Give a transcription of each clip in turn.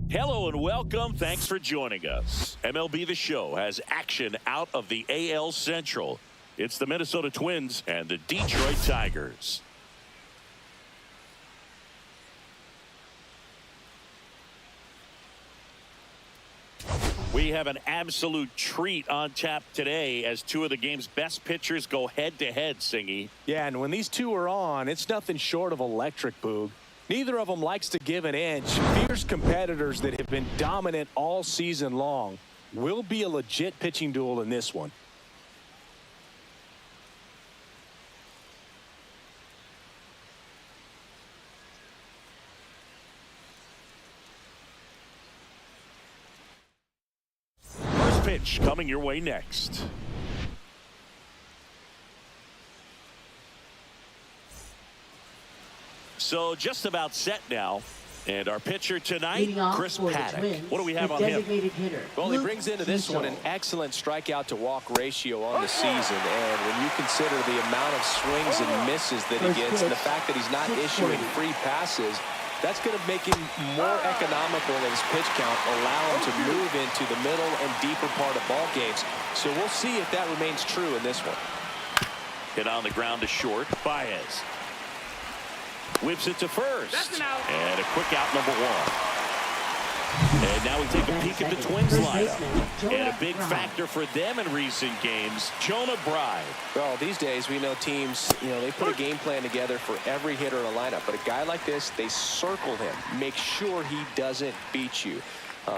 Hello and welcome. Thanks for joining us. MLB The Show has action out of the AL Central. It's the Minnesota Twins and the Detroit Tigers. We have an absolute treat on tap today as two of the game's best pitchers go head-to-head, Singy. Yeah, and when these two are on, it's nothing short of electric, Boog. Neither of them likes to give an inch. Fierce competitors that have been dominant all season long. Will be a legit pitching duel in this one. First pitch coming your way next. So just about set now. And our pitcher tonight, Chris Paddock. What do we have on him? Well, he brings into this one an excellent strikeout to walk ratio on the season. And when you consider the amount of swings and misses that he gets and the fact that he's not issuing free passes, that's going to make him more economical in his pitch count, allow him to move into the middle and deeper part of ball games. So we'll see if that remains true in this one. Hit on the ground to short. Baez whips it to first. And a quick out, number one. And now we take a peek at the Twins lineup. And a big factor for them in recent games, Jonah Bride. Well, these days we know teams, they put a game plan together for every hitter in a lineup. But a guy like this, they circle him, make sure he doesn't beat you.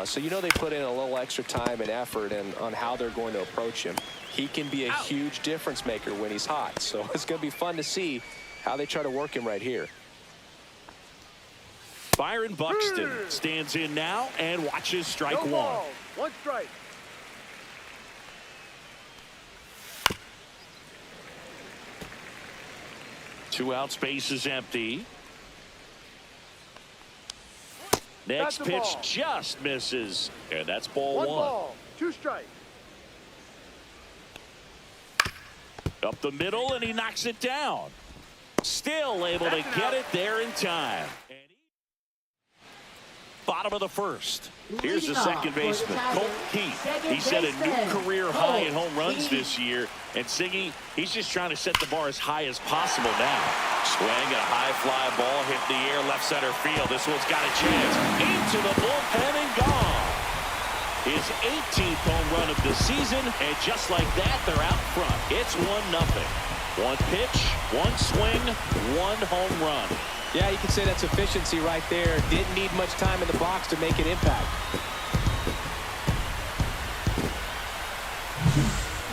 So they put in a little extra time and effort on how they're going to approach him. He can be a huge difference maker when he's hot. So it's going to be fun to see how they try to work him right here. Byron Buxton stands in now and watches strike one. One strike. Two out, space is empty. Next pitch just misses, and that's ball one. Ball, two strikes. Up the middle, and he knocks it down. Still able to get it there in time. Bottom of the first. Here's the second baseman, Colt Keith. He set a new career high in home runs this year. And Singy, he's just trying to set the bar as high as possible now. Swing, a high fly ball hit the air, left center field. This one's got a chance. Into the bullpen and gone. His 18th home run of the season. And just like that, they're out front. It's 1-0. One pitch, one swing, one home run. Yeah, you can say that's efficiency right there. Didn't need much time in the box to make an impact.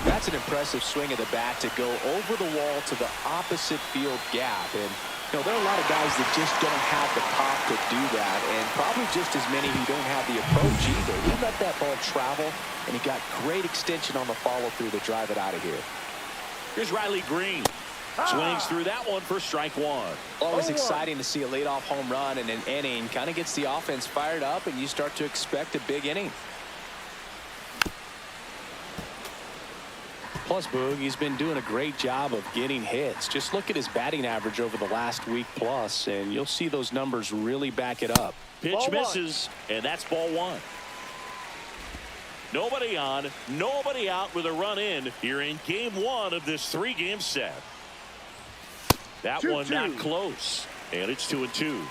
That's an impressive swing of the bat to go over the wall to the opposite field gap. And, there are a lot of guys that just don't have the pop to do that. And probably just as many who don't have the approach either. He let that ball travel, and he got great extension on the follow-through to drive it out of here. Here's Riley Green. Swings through that one for strike one. Always exciting to see a leadoff home run in an inning. Kind of gets the offense fired up, and you start to expect a big inning. Plus, Boog, he's been doing a great job of getting hits. Just look at his batting average over the last week plus, and you'll see those numbers really back it up. Pitch misses, and that's ball one. Nobody on, nobody out with a run in here in game one of this three-game set. That one not close, and it's 2-2.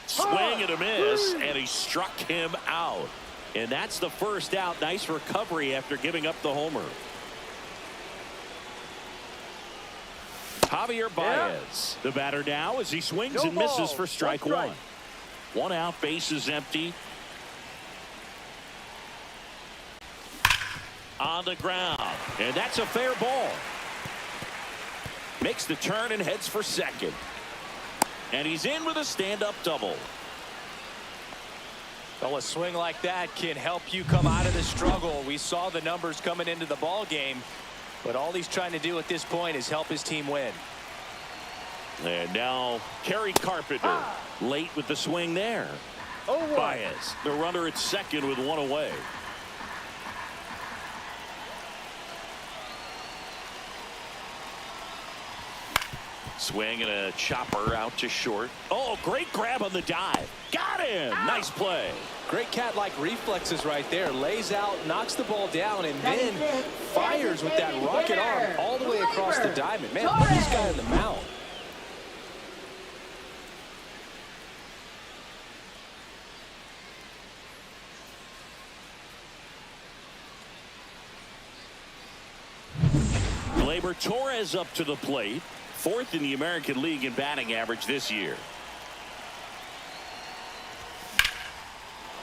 Swing and a miss, and he struck him out. And that's the first out. Nice recovery after giving up the homer. Javier Baez, the batter now as he swings and misses for strike one. One out, base is empty. On the ground, and that's a fair ball. Makes the turn and heads for second. And he's in with a stand-up double. Well, a swing like that can help you come out of the struggle. We saw the numbers coming into the ball game, but all he's trying to do at this point is help his team win. And now Kerry Carpenter late with the swing there. Baez, the runner at second with one away. Swing and a chopper out to short. Oh, great grab on the dive. Got him. Nice play. Great cat-like reflexes right there. Lays out, knocks the ball down, and then fires with that rocket arm all the way across the diamond. Man, put this guy in the mound. GLEYBER Torres up to the plate. 4th in the American League in batting average this year.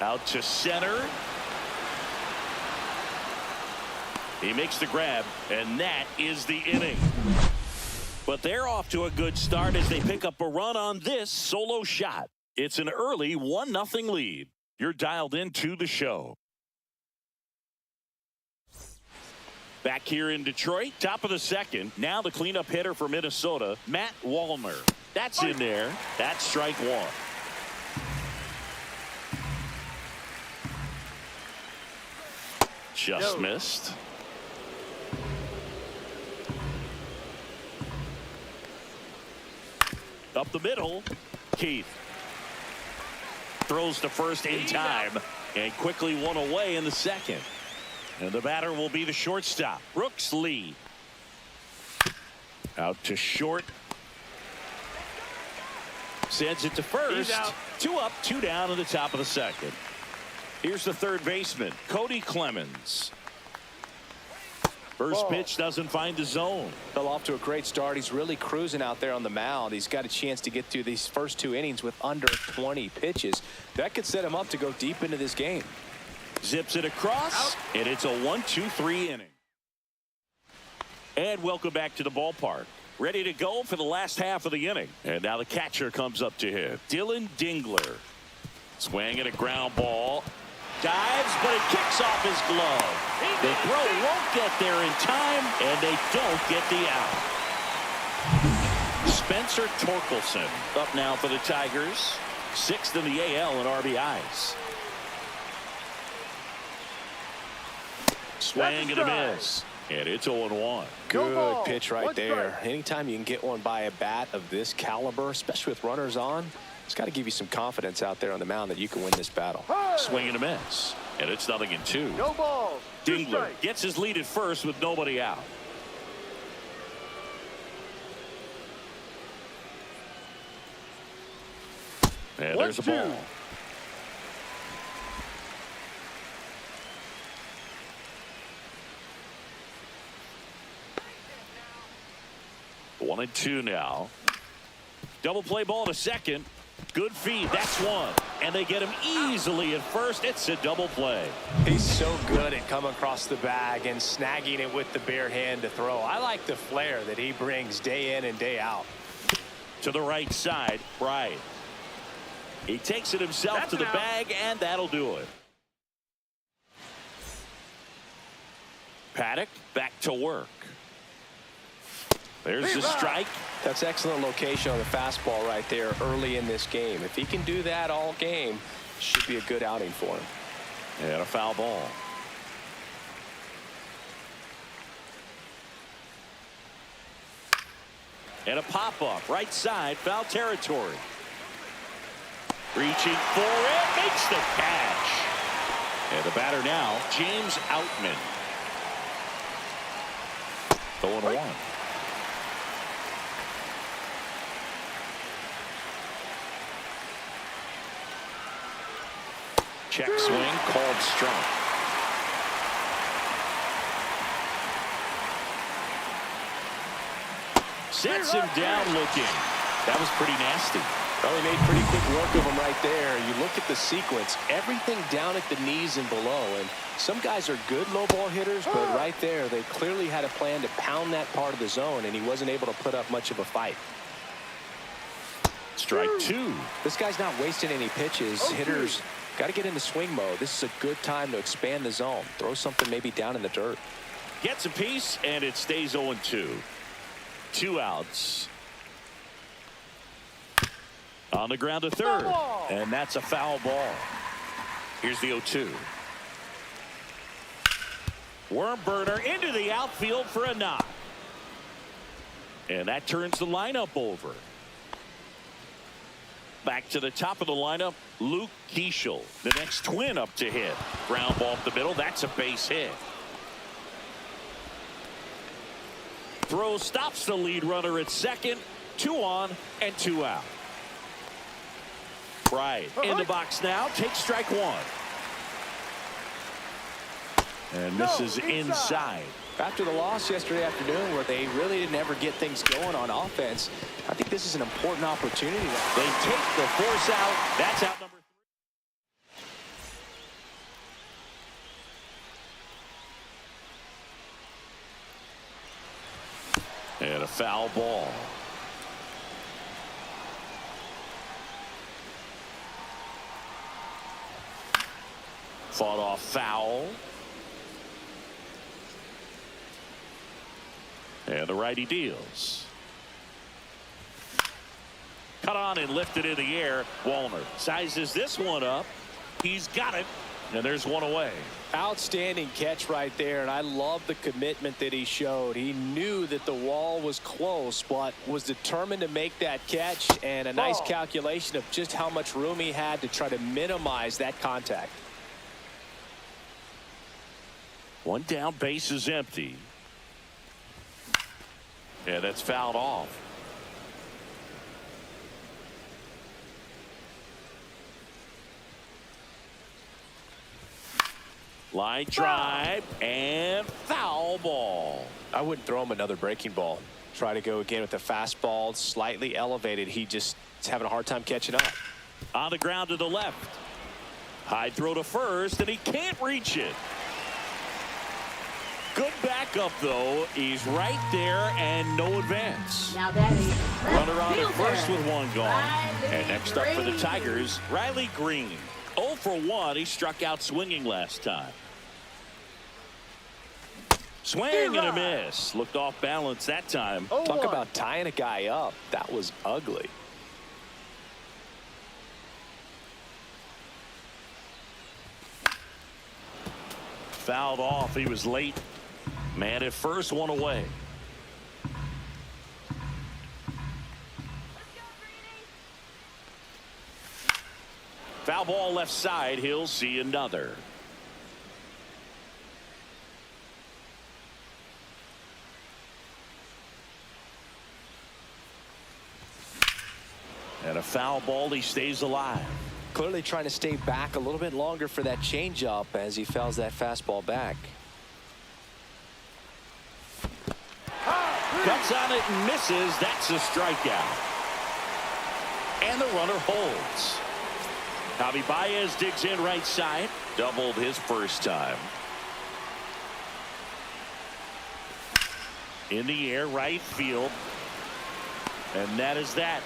Out to center. He makes the grab, and that is the inning. But they're off to a good start as they pick up a run on this solo shot. It's an early 1-0 lead. You're dialed into the show. Back here in Detroit, top of the second. Now the cleanup hitter for Minnesota, Matt Wallner. That's in there. That's strike one. Just missed. Up the middle, Keith. Throws to first in time and quickly one away in the second. And the batter will be the shortstop, Brooks Lee. Out to short. Sends it to first. 2 up, 2 down in the top of the second. Here's the third baseman, Cody Clemens. First pitch doesn't find the zone. Fell off to a great start. He's really cruising out there on the mound. He's got a chance to get through these first 2 innings with under 20 pitches. That could set him up to go deep into this game. Zips it across, and it's a 1-2-3 inning. And welcome back to the ballpark. Ready to go for the last half of the inning. And now the catcher comes up to him, Dillon Dingler. Swing at a ground ball. Dives, but it kicks off his glove. The throw won't get there in time, and they don't get the out. Spencer Torkelson up now for the Tigers. 6th in the AL in RBIs. Swing and a miss. And it's 0-1. Good pitch right there. Anytime you can get one by a bat of this caliber, especially with runners on, it's got to give you some confidence out there on the mound that you can win this battle. Swing and a miss. And it's 0-2. No balls. Dingler gets his lead at first with nobody out. And there's a ball. One and two now. Double play ball to second. Good feed. That's one. And they get him easily at first. It's a double play. He's so good at coming across the bag and snagging it with the bare hand to throw. I like the flair that he brings day in and day out. To the right side, Bryant. He takes it himself to the bag, and that'll do it. Paddock back to work. There's the strike. That's excellent location on the fastball right there early in this game. If he can do that all game, should be a good outing for him. And a foul ball. And a pop-up right side, foul territory. Reaching for it, makes the catch. And the batter now, James Outman. 0-1. Check swing, called strike. Sets him down looking. That was pretty nasty. Well, he made pretty quick work of him right there. You look at the sequence, everything down at the knees and below. And some guys are good low ball hitters, but right there, they clearly had a plan to pound that part of the zone, and he wasn't able to put up much of a fight. Strike two. This guy's not wasting any pitches. Hitters got to get into swing mode. This is a good time to expand the zone. Throw something maybe down in the dirt. Gets a piece, and it stays 0-2. 2 outs. On the ground to third. And that's a foul ball. Here's the 0-2. Worm burner into the outfield for a knock. And that turns the lineup over. Back to the top of the lineup, Luke Keeschel, the next Twin up to hit. Ground ball up the middle. That's a base hit. Throw stops the lead runner at second. 2 on and 2 out. Right in the box now. Takes strike 1. And misses inside. After the loss yesterday afternoon where they really didn't ever get things going on offense, I think this is an important opportunity. They take the force out. That's out number 3. And a foul ball. Fought off foul. And the righty deals. Cut on and lifted in the air. Wallner sizes this one up. He's got it. And there's one away. Outstanding catch right there, and I love the commitment that he showed. He knew that the wall was close, but was determined to make that catch, and a nice calculation of just how much room he had to try to minimize that contact. One down, base is empty. Yeah, that's fouled off. Line drive and foul ball. I wouldn't throw him another breaking ball. Try to go again with the fastball, slightly elevated. He just is having a hard time catching up. On the ground to the left. High throw to first, and he can't reach it. Good backup, though. He's right there, and no advance. Now that is Runner on at fielder. first with one gone. Riley And next up for the Green. Tigers, Riley Green. 0 for 1. He struck out swinging last time. Swing and a miss. Looked off balance that time. Talk about tying a guy up. That was ugly. Fouled off. He was late. Man at first, one away. Foul ball left side. He'll see another. And a foul ball. He stays alive. Clearly trying to stay back a little bit longer for that changeup as he fouls that fastball back. Cuts on it and misses. That's a strikeout. And the runner holds. Javi Baez digs in right side. Doubled his first time. In the air, right field. And that is that.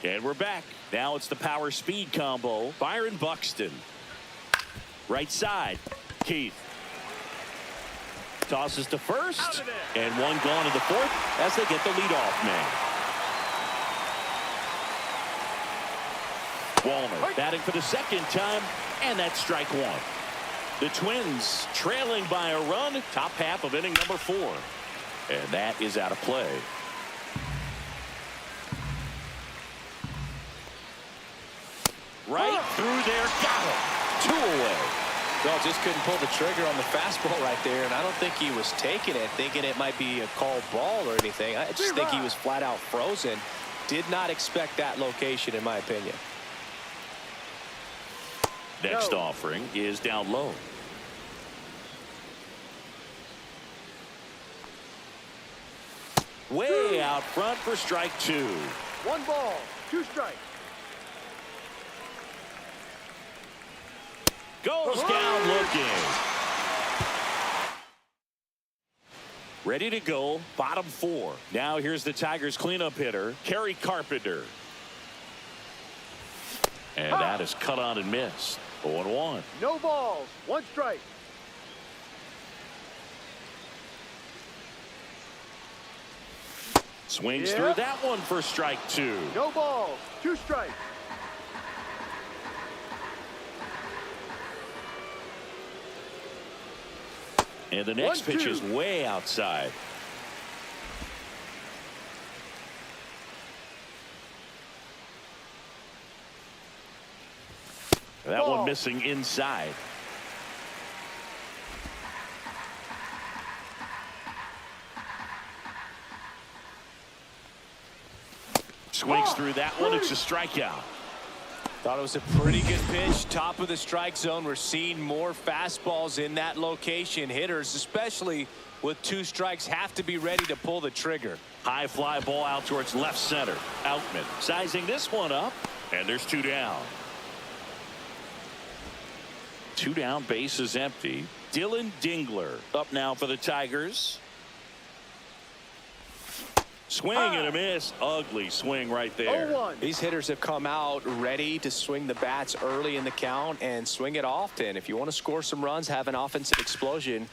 And we're back. Now it's the power speed combo. Byron Buxton. Right side. Keith. Tosses to first. And one gone in the fourth as they get the leadoff man. Wallner batting for the second time. And that's strike 1. The Twins trailing by a run. Top half of inning number 4. And that is out of play. Right through there, got him. 2 away. Well, just couldn't pull the trigger on the fastball right there, and I don't think he was taking it, thinking it might be a called ball or anything. I just think he was flat out frozen. Did not expect that location, in my opinion. Next offering is down low. Way out front for strike 2. 1 ball, 2 strikes. Goes down looking. Ready to go. Bottom 4. Now here's the Tigers cleanup hitter, Kerry Carpenter. And that is cut on and missed. 0-1. No balls, 1 strike. Swings through that one for strike 2. No balls, 2 strikes. And the next pitch is way outside. That one missing inside. Swings through that one. It's a strikeout. Thought it was a pretty good pitch. Top of the strike zone. We're seeing more fastballs in that location. Hitters, especially with 2 strikes, have to be ready to pull the trigger. High fly ball out towards left center. Outman sizing this one up. And there's 2 down. 2 down, base is empty. Dillon Dingler up now for the Tigers. Swing and a miss. Ugly swing right there. 0-1. These hitters have come out ready to swing the bats early in the count and swing it often. If you want to score some runs, have an offensive explosion.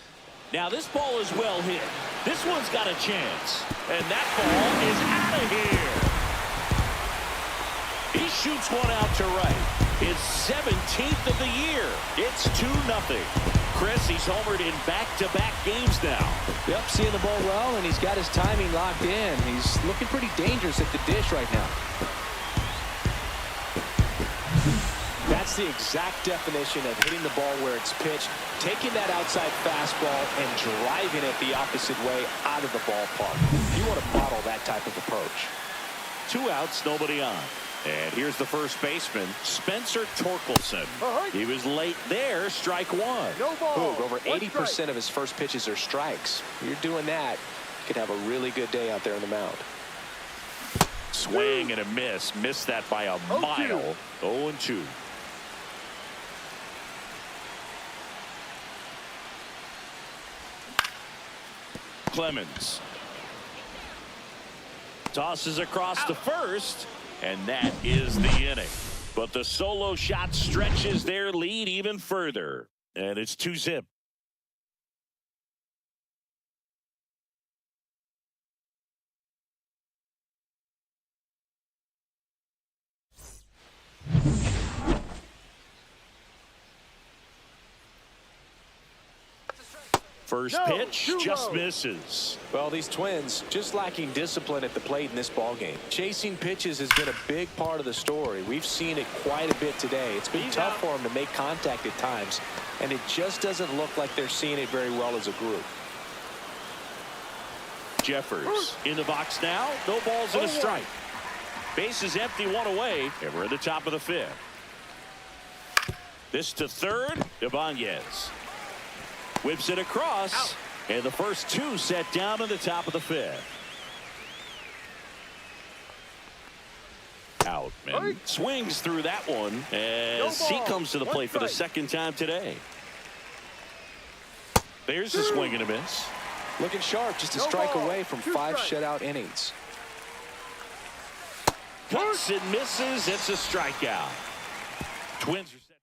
Now this ball is well hit. This one's got a chance. And that ball is out of here. He shoots one out to right. His 17th of the year. It's 2-0. Chris, he's homered in back-to-back games now. Yep, seeing the ball well, and he's got his timing locked in. He's looking pretty dangerous at the dish right now. That's the exact definition of hitting the ball where it's pitched, taking that outside fastball and driving it the opposite way out of the ballpark. You want to model that type of approach. 2 outs, nobody on. And here's the first baseman, Spencer Torkelson. He was late there, strike 1. No ball. Over 80% of his first pitches are strikes. You're doing that, you could have a really good day out there on the mound. Swing and a miss. Missed that by a mile. 0-2. Clemens tosses across to first, and that is the inning. But the solo shot stretches their lead even further, and it's 2-zip. First pitch just misses. Well, these Twins just lacking discipline at the plate in this ball game. Chasing pitches has been a big part of the story. We've seen it quite a bit today. It's been tough for them to make contact at times, and it just doesn't look like they're seeing it very well as a group. Jeffers in the box now. No balls and a strike. Base is empty, 1 away, and we're at the top of the 5th. This to third. Ibanez whips it across, and the first 2 set down in the top of the 5th. Outman swings through that one as he comes to the plate for the second time today. There's the swing and a miss. Looking sharp, just a strike away from 5 shutout innings. Cuts and misses. It's a strikeout. Twins are set.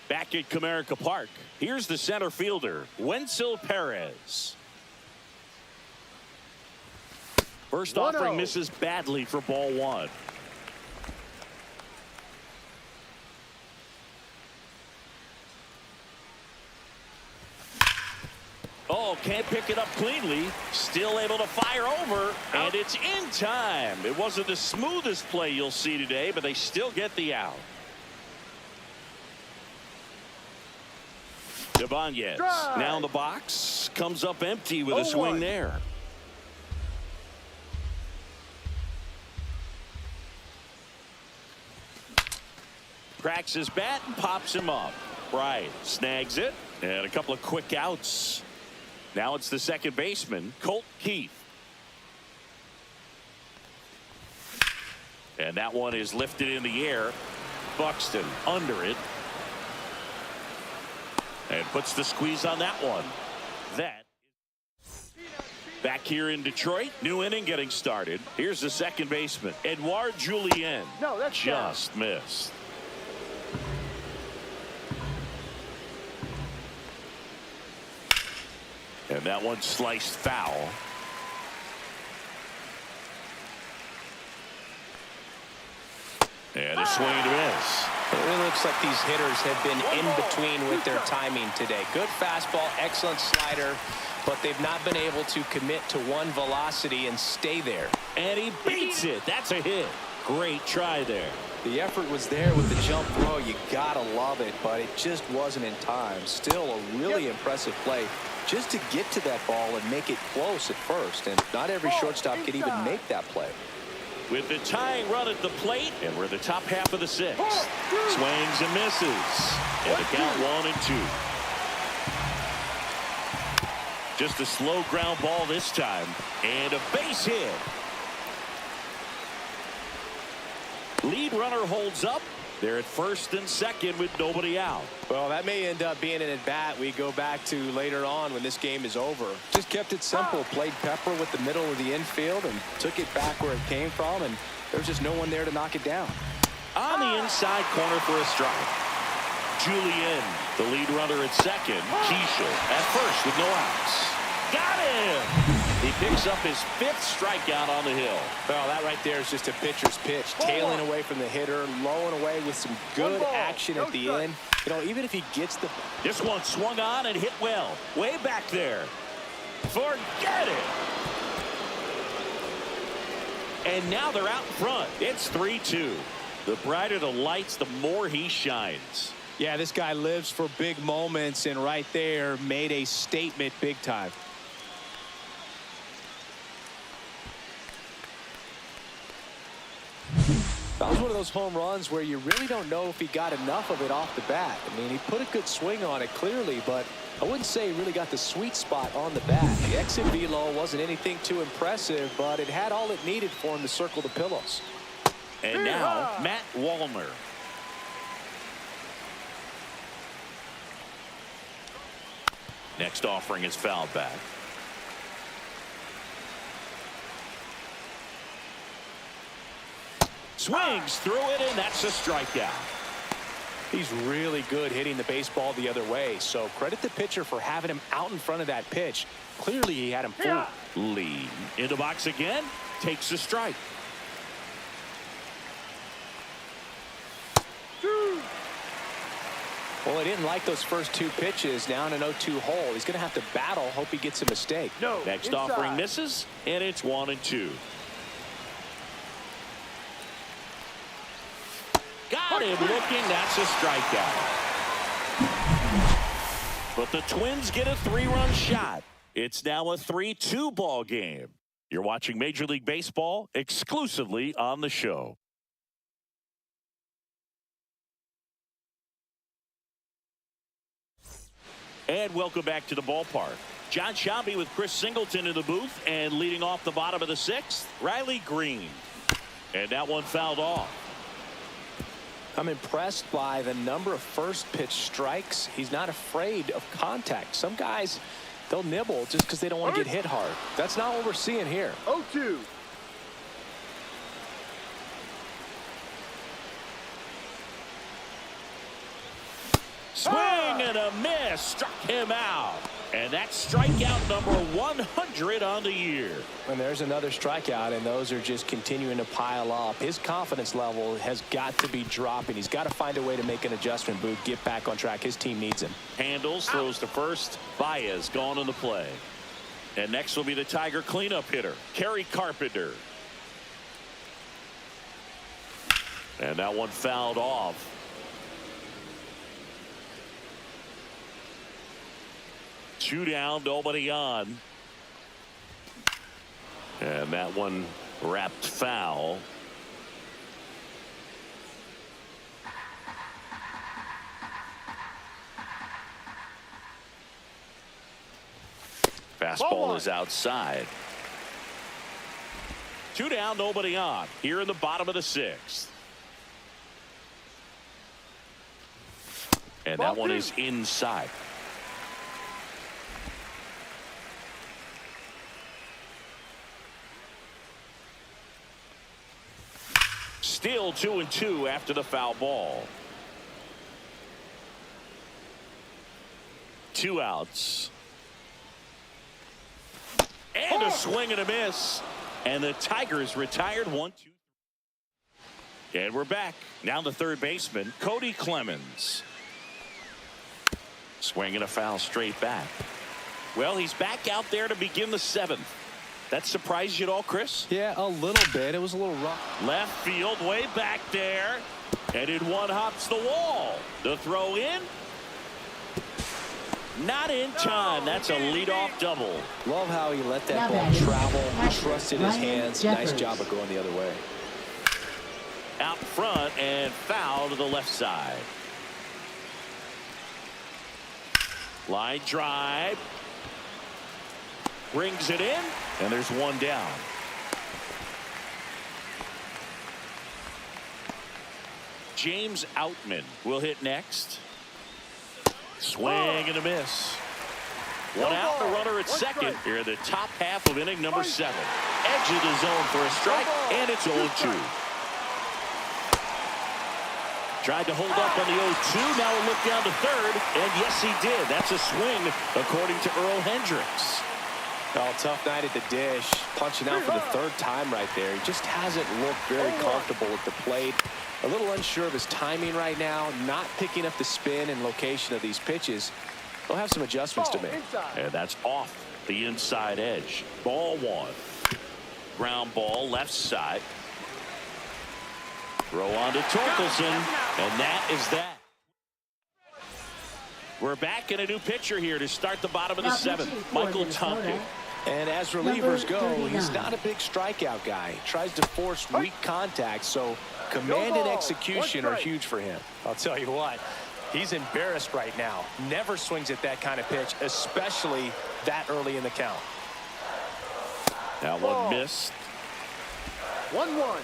Back at Comerica Park, here's the center fielder, Wenzel Perez. First offering misses badly for ball 1. Oh, can't pick it up cleanly. Still able to fire over, and it's in time. It wasn't the smoothest play you'll see today, but they still get the out. Ibanez now in the box, comes up empty with a swing there. Cracks his bat and pops him up. Right, snags it, and a couple of quick outs. Now it's the second baseman, Colt Keith. And that one is lifted in the air. Buxton under it. And puts the squeeze on that one. That back here in Detroit, new inning getting started. Here's the second baseman, Edouard Julien. No, that's just missed. And that one sliced foul. And a swing and a miss. It really looks like these hitters have been in between with their timing today. Good fastball, excellent slider, but they've not been able to commit to one velocity and stay there. And he beats it. That's a hit. Great try there. The effort was there with the jump throw. You gotta love it, but it just wasn't in time. Still a really impressive play just to get to that ball and make it close at first. And not every shortstop can even make that play. With the tying run at the plate, and we're the top half of the sixth. Swings and misses. And the count 1-2. Just a slow ground ball this time. And a base hit. Lead runner holds up. They're at first and second with nobody out. Well, that may end up being an at-bat we go back to later on when this game is over. Just kept it simple. Played Pepper with the middle of the infield and took it back where it came from, and there was just no one there to knock it down. On the inside corner for a strike. Julian, the lead runner at second. Keishel at first with no outs. Got him! He picks up his 5th strikeout on the hill. Well, that right there is just a pitcher's pitch. Tailing away from the hitter, lowing away with some good action at the end. You know, even if he gets the... This one swung on and hit well. Way back there. Forget it! And now they're out in front. It's 3-2. The brighter the lights, the more he shines. Yeah, this guy lives for big moments, and right there made a statement big time. That was one of those home runs where you really don't know if he got enough of it off the bat. I mean, he put a good swing on it clearly, but I wouldn't say he really got the sweet spot on the bat. The exit velo wasn't anything too impressive, but it had all it needed for him to circle the pillows. And now, Matt Wallner. Next offering is fouled back. Swings through it, and that's a strikeout. He's really good hitting the baseball the other way, so credit the pitcher for having him out in front of that pitch. Clearly, he had him fooled. Lee in the box again, takes a strike. Well, he didn't like those first 2 pitches. Now in an 0-2 hole. He's going to have to battle. Hope he gets a mistake. Next offering misses, and it's 1-2. Got him looking. That's a strikeout. But the Twins get a 3-run shot. It's now a 3-2 ball game. You're watching Major League Baseball exclusively on the show. And welcome back to the ballpark. John Shambi with Chris Singleton in the booth, and leading off the bottom of the 6th, Riley Green. And that one fouled off. I'm impressed by the number of first pitch strikes. He's not afraid of contact. Some guys, they'll nibble just because they don't want to get hit hard. That's not what we're seeing here. 0-2. Swing and a miss. Struck him out. And that's strikeout number 100 on the year. And there's another strikeout, and those are just continuing to pile up. His confidence level has got to be dropping. He's got to find a way to make an adjustment, Boog, get back on track. His team needs him. Handles, throws to first. Baez gone in the play. And next will be the Tiger cleanup hitter, Kerry Carpenter. And that one fouled off. Two down, nobody on. And that one wrapped foul. Fastball is outside. Two down, nobody on. Here in the bottom of the 6th. And that one is inside. Still 2-2 after the foul ball. 2 outs. And a swing and a miss. And the Tigers retired 1-2. And we're back. Now the third baseman, Cody Clemens. Swinging a foul straight back. Well, he's back out there to begin the seventh. That surprised you at all, Chris? Yeah, a little bit. It was a little rough. Left field, way back there. And in one hops the wall. The throw in. Not in time. That's a leadoff double. Love how he let that ball travel, trusted his hands. Nice job of going the other way. Out front and foul to the left side. Line drive. Brings it in, and there's one down. James Outman will hit next. Swing and a miss. One out, the runner at second. Here in the top half of inning number 7. Edge of the zone for a strike, and it's 0-2. Tried to hold up on the 0-2. Now a look down to third, and yes, he did. That's a swing, according to Earl Hendricks. Oh, tough night at the dish. Punching out for the third time right there. He just hasn't looked very comfortable at the plate. A little unsure of his timing right now. Not picking up the spin and location of these pitches. He'll have some adjustments to make. And that's off the inside edge. Ball 1. Ground ball left side. Throw on to Torkelson, and that is that. We're back in a new pitcher here to start the bottom of the 7th. Michael Tonkin. And as relievers go, he's not a big strikeout guy. He tries to force weak contact, so command and execution are huge for him. I'll tell you what, he's embarrassed right now. Never swings at that kind of pitch, especially that early in the count. That one missed. 1-1.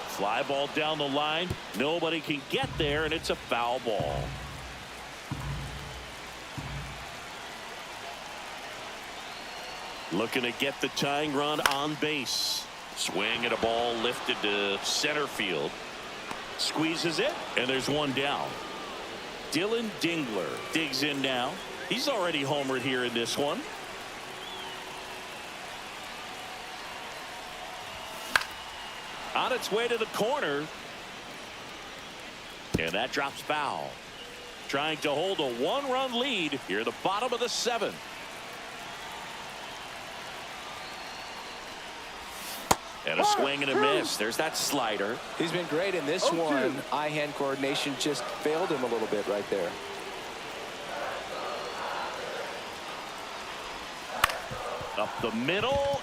Fly ball down the line. Nobody can get there, and it's a foul ball. Looking to get the tying run on base. Swing at a ball lifted to center field. Squeezes it, and there's one down. Dillon Dingler digs in now. He's already homered here in this one. On its way to the corner. And that drops foul. Trying to hold a 1-run lead here at the bottom of the 7th. And a swing and a miss. There's that slider. He's been great in this one. Eye-hand coordination just failed him a little bit right there. Up the middle.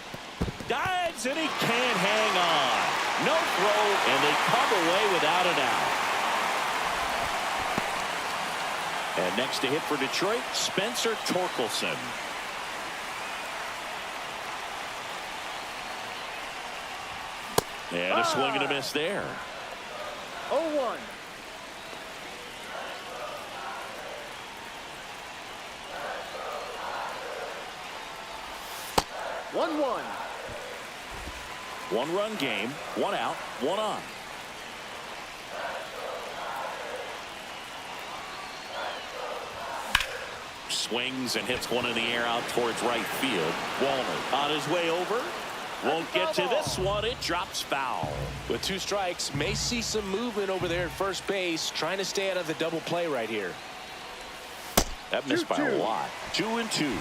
Dives, and he can't hang on. No throw, and they come away without an out. And next to hit for Detroit, Spencer Torkelson. And a swing and a miss there. 0-1. One-run game, 1 out, 1 on. Swings and hits one in the air out towards right field. Walner on his way over. Won't get to this one. It drops foul. With 2 strikes, may see some movement over there at first base. Trying to stay out of the double play right here. That missed by a lot. 2-2.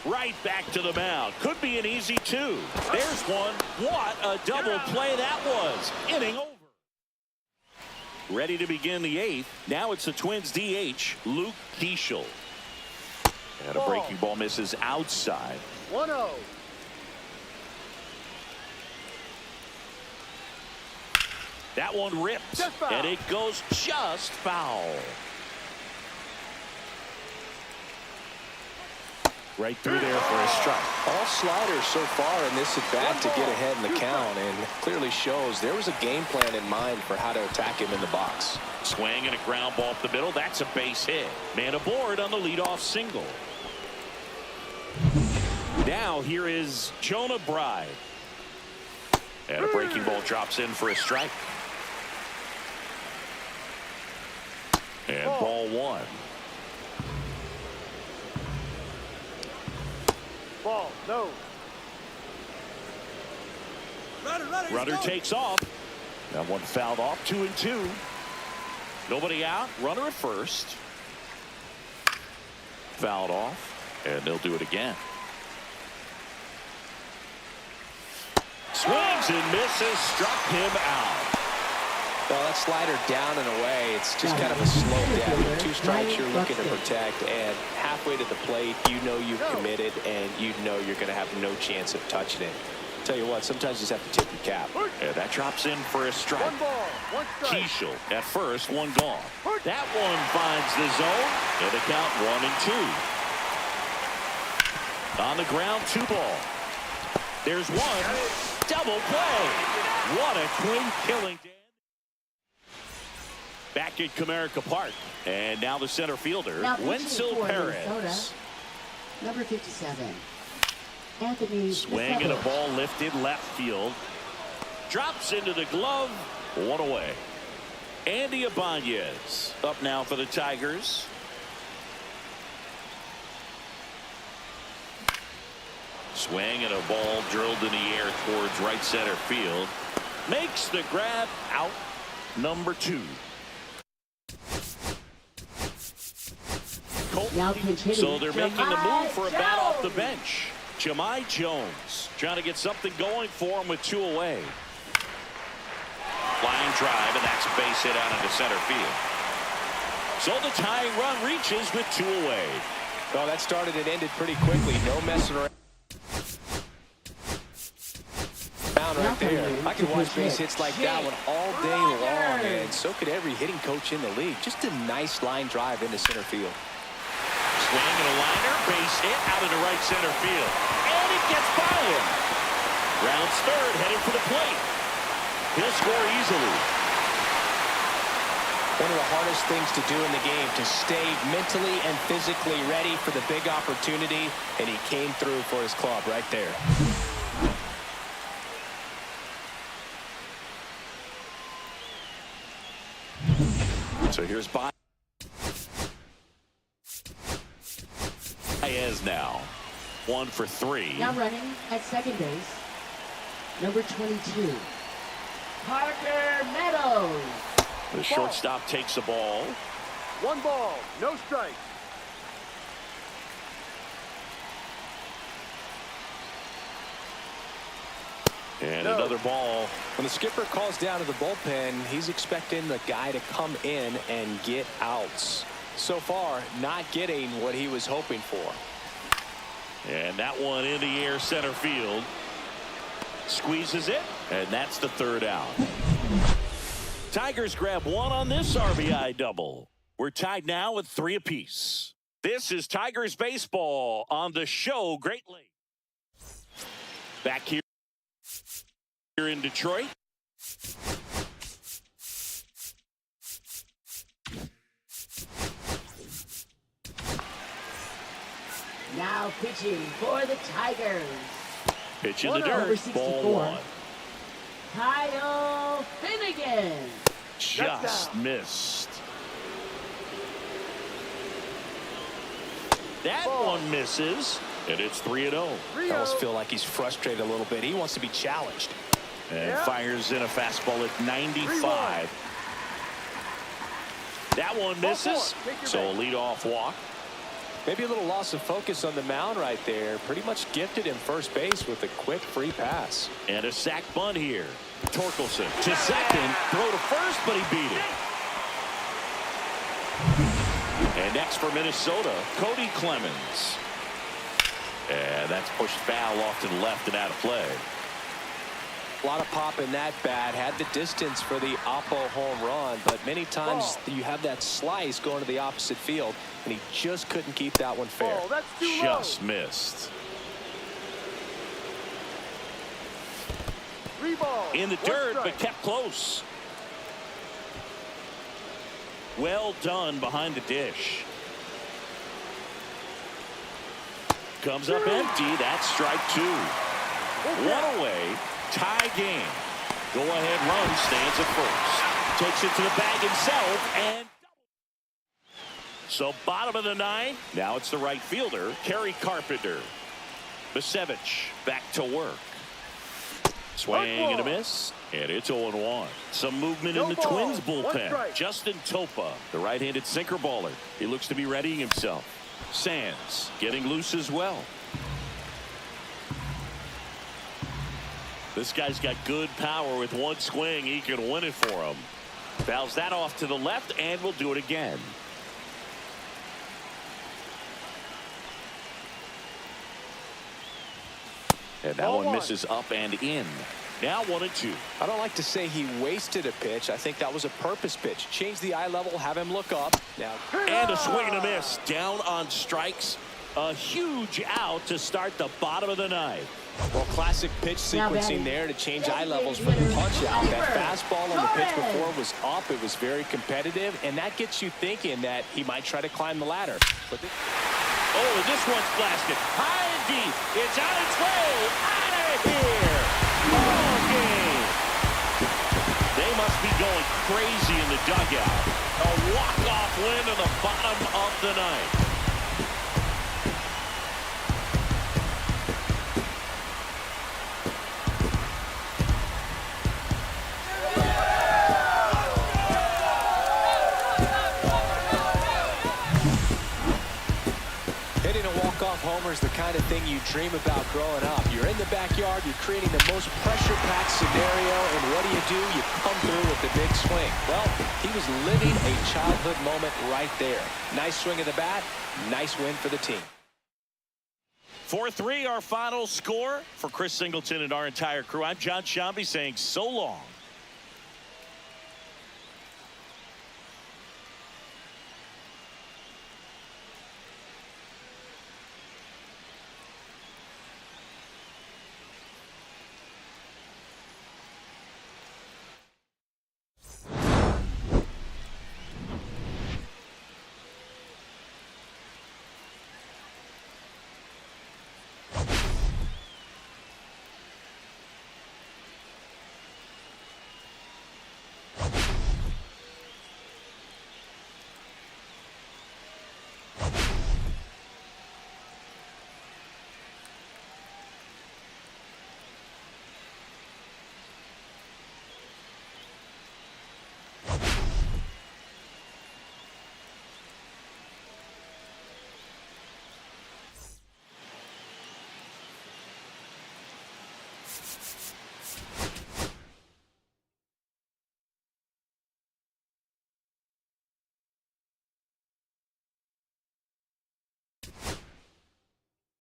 Right back to the mound. Could be an easy 2. There's one. What a double play that was. Inning over. Ready to begin the 8th. Now it's the Twins DH, Luke Keeschel. And a breaking ball misses outside. 1-0. That one rips, and it goes just foul. Right through there for a strike. All sliders so far in this at bat to get ahead in the count, and clearly shows there was a game plan in mind for how to attack him in the box. Swing and a ground ball up the middle. That's a base hit. Man aboard on the leadoff single. Now here is Jonah Bride. And a breaking ball drops in for a strike. And ball one. Ball, no. Runner takes off. That one fouled off. 2-2. Nobody out. Runner at first. Fouled off. And they'll do it again. Swings and misses. Struck him out. Well, that slider down and away, it's just kind of a slow down. 2 strikes you're looking to protect, and halfway to the plate, you know you've committed, and you know you're going to have no chance of touching it. Tell you what, sometimes you just have to tip your cap. And that drops in for a strike. 1 ball, 1 strike. Keishel at first, 1 gone. That one finds the zone, and the count 1-2. On the ground, 2 ball. There's 1. Double play. What a clean killing. Back at Comerica Park. And now the center fielder, Wenzel Perez. Number 57. Anthony. Swing and a ball lifted left field. Drops into the glove. 1 away. Andy Ibanez up now for the Tigers. Swing and a ball drilled in the air towards right center field. Makes the grab. Out number 2. So they're making the move for a bat off the bench. Jahmai Jones trying to get something going for him with 2 away. Line drive, and that's a base hit out into center field. So the tying run reaches with 2 away. Well, that started and ended pretty quickly. No messing around. Right there. I could watch base hits like that one all day long, and so could every hitting coach in the league. Just a nice line drive into center field. Swing and a liner, base hit out into right center field. And it gets by him. Rounds third, headed for the plate. He'll score easily. One of the hardest things to do in the game, to stay mentally and physically ready for the big opportunity, and he came through for his club right there. So here's Baez now. 1 for 3. Now running at second base. Number 22. Parker Meadows. The shortstop takes the ball. 1 ball, no strike. And another ball. When the skipper calls down to the bullpen, he's expecting the guy to come in and get outs. So far, not getting what he was hoping for. And that one in the air center field. Squeezes it, and that's the 3rd out. Tigers grab 1 on this RBI double. We're tied now with 3 apiece. This is Tigers baseball on the show Great Lakes. Back here in Detroit. Now pitching for the Tigers. Pitch in the dirt. Ball 1. Kyle Finnegan. Just missed. That one misses, and it's 3-0. I almost feel like he's frustrated a little bit. He wants to be challenged. And fires in a fastball at 95. That one misses, so a leadoff walk. Maybe a little loss of focus on the mound right there. Pretty much gifted him first base with a quick free pass. And a sac bunt here. Torkelson to second, throw to first, but he beat it. And next for Minnesota, Cody Clemens. And that's pushed foul off to the left and out of play. A lot of pop in that bat. Had the distance for the Oppo home run, but many times you have that slice going to the opposite field, and he just couldn't keep that one fair. Oh, that's too Just low. missed. 3 balls. In the dirt, but kept close. Well done behind the dish. Comes up empty. That's strike 2. 1 away. tie game. Go-ahead run stands at first. Takes it to the bag himself, and so bottom of the ninth. Now it's the right fielder, Kerry Carpenter. Basevich back to work. Swing and a miss, and it's 0-1. Some movement in the Twins bullpen. Justin Topa, the right-handed sinker baller. He looks to be readying himself. Sands getting loose as well. This guy's got good power. With one swing, he can win it for him. Fouls that off to the left, and will do it again. And that one misses up and in. Now 1-2. I don't like to say he wasted a pitch. I think that was a purpose pitch. Change the eye level, have him look up. Now, and a swing and a miss. Down on strikes. A huge out to start the bottom of the ninth. Well, classic pitch sequencing there to change eye levels for the punch out. That fastball on the pitch before was up. It was very competitive, and that gets you thinking that he might try to climb the ladder. But oh, and this one's blasted high and deep. It's on its way out of here. Ball game. They must be going crazy in the dugout. A walk-off win to the bottom of the ninth. Homer is the kind of thing you dream about growing up. You're in the backyard, you're creating the most pressure-packed scenario, and what do? You come through with the big swing. Well, he was living a childhood moment right there. Nice swing of the bat, nice win for the team. 4-3 our final score. For Chris Singleton and our entire crew, I'm John Shambi saying so long.